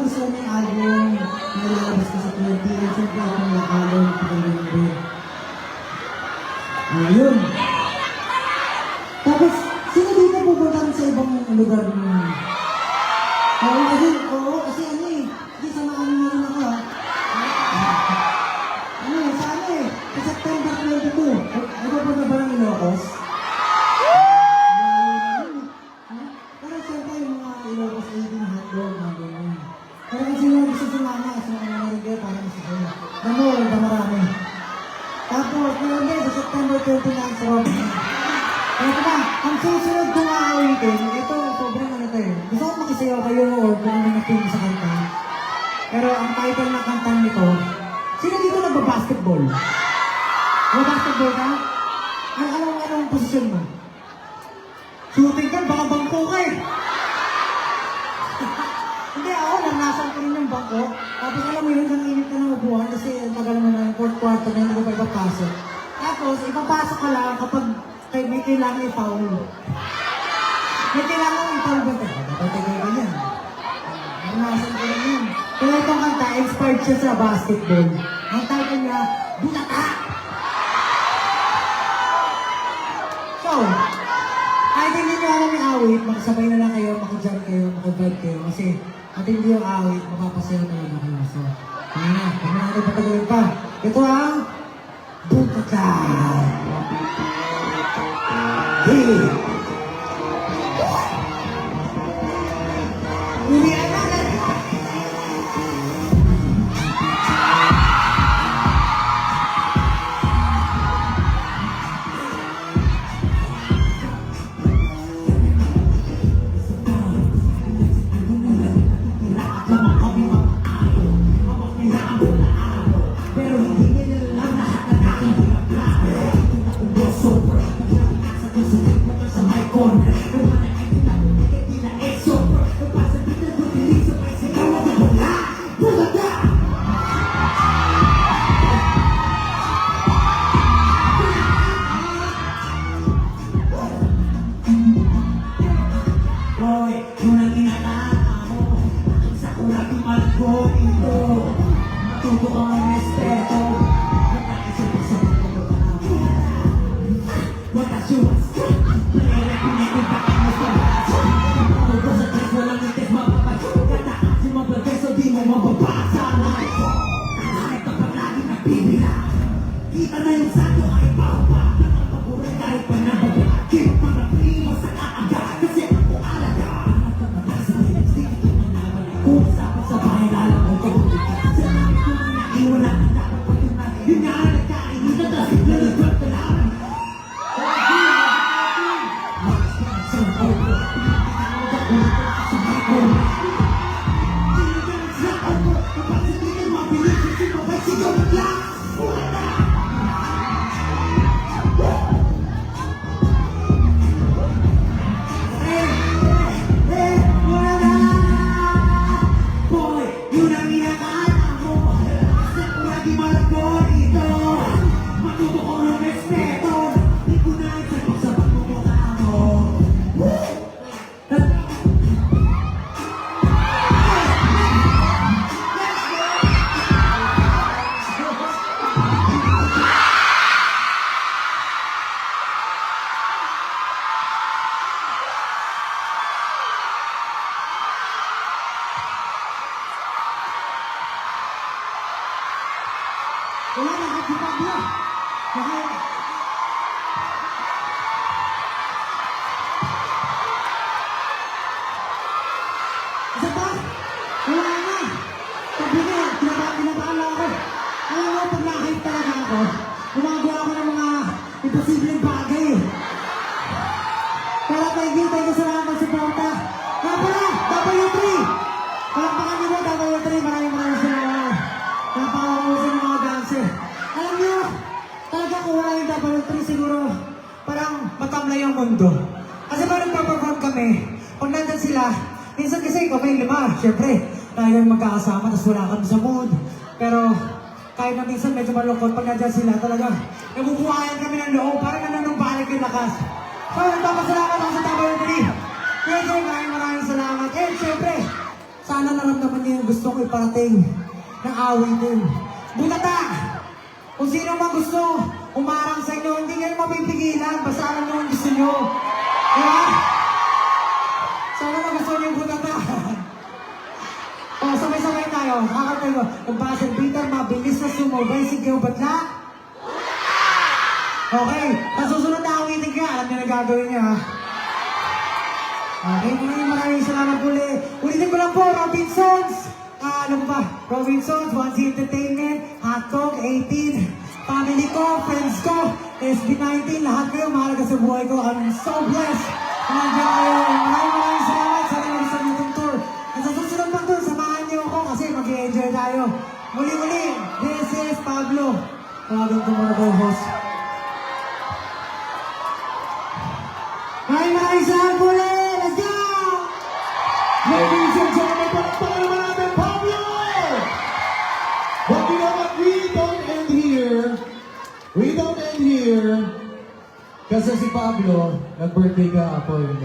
gusto niya yung album na lalabas ko sa 20. And siyempre itong album, pagkakalong rin. Ayun. Tapos, sino dito pupunta rin sa ibang lugar mo? Oo, kasi ano eh, hindi samahan mo rin ako ha. Sa ano eh, sa September 22, nagpapunta ba ng Ilocos? Pero siyempre yung mga Ilocos ay din hotdog na gano'n. Pero kasi yung gusto sumama, kasi mga narinig parang gusto sila. Namoy, ba marami. Tapos, meron din sa September 29 sa Robin. Ito ba, ang susunod kong aawitin, ito, sobrang ano tayo. Gusto ko makisayaw kayo or kung ano natin sa kanta. Pero ang title ng kantang nito, sino dito nagbabasketball? Nagbabasketball ka? Anong posisyon mo? Shooting ka, baka bangko ka eh. Hindi ako, naranasan ko rin yung bangko. Tapos alam mo yun, ang init na ng upuan kasi tagal mo na yung fourth quarter na hindi ko pa ipapasok. Tapos, ipapasok ka lang kapag may kailangan i-foul. May kailangan i-foul ba tayo? Dapat tayo ganyan. Naranasan ko rin yun. Kaya itong kanta, inspired siya sa basketball. Ang title niya, Bulata! So, kahit hindi nyo alam yung awit, makasabay na lang kayo, makijam kayo, makivibe kayo. Kasi, at hindi yung awit, mapapasayaw na lang kayo. So, kaya na, huwag na natin patagawin pa. Ito ang Bulata! Hey! Ulian na! Kita na yung sato ay papa. Paburay kahit pa na babaki. Mga primo sa kaaga. Kasi ako alaga. Sa lipstick ito na naman. Kung sapat sa bahay lalang mo kabulit ka. Sa namin ko na naiwan na ang dapat patunan. Yun nga ang nagkainita. Tapos lalagwag ka naman. Wala na, happy pa mo. Isa pa? Wala na. Sabi niya, pinabaala ako. Alam mo, pag na-hype talaga ako, gumagawa ako ng mga imposibleng bagay. Kaya thank you sa mga pagsuporta. Kaya pala, W3! Palakpakan niyo mo, W3. Maraming salamat. Napakamusin ng mga dancer. Alam niyo, talaga kung wala yung W3 siguro, parang matamlay ang mundo. Kasi parang nagpa-perform kami, pag nandun sila, minsan kasi kami lima, syempre, tayo magkakasama, tapos wala kami sa mood. Pero, kahit na minsan medyo malungkot, pag nandun sila, talaga, nabubuhayan kami ng loob, parang nananubalik yung lakas. So, nagpapasalamat ako sa W3. Kaya maraming salamat. And syempre, sana sana naramdaman niyo yung gusto ko iparating ng awitin. Butata! Kung sino man gusto umarang sa inyo, hindi kayo mapipigilan. Basta alam nyo ang gusto nyo. Diba? Sana nagustuhan niyo yung butata. O, sabay-sabay tayo. Kakantay ko. Kung Basil Peter, mabilis na sumubay si Geo Batla. Okay. Nasusunod na awitin ka. Alam niyo na gagawin niyo, ha? Okay, maraming salamat uli. Ulitin ko lang po, Robinsons. Ano ba? Robinsons, 1C Entertainment, Hotdog, 18, family ko, friends ko, SB19, lahat kayo, mahalaga sa buhay ko. I'm so blessed. Nandiyan kayo. Maraming salamat sa nagustuhan niyo itong tour. At sa susunod pang tour, samahan niyo ako kasi mag-i-enjoy tayo. Muli-muli, this is Pablo. Tawagin ko mga co-host. Maraming salamat po ulit. Let's go! Ladies and gentlemen, palakpakan naman natin, Pablo! But you know what? We don't end here. We don't end here. Kasi si Pablo, nag-birthday ka ako yun.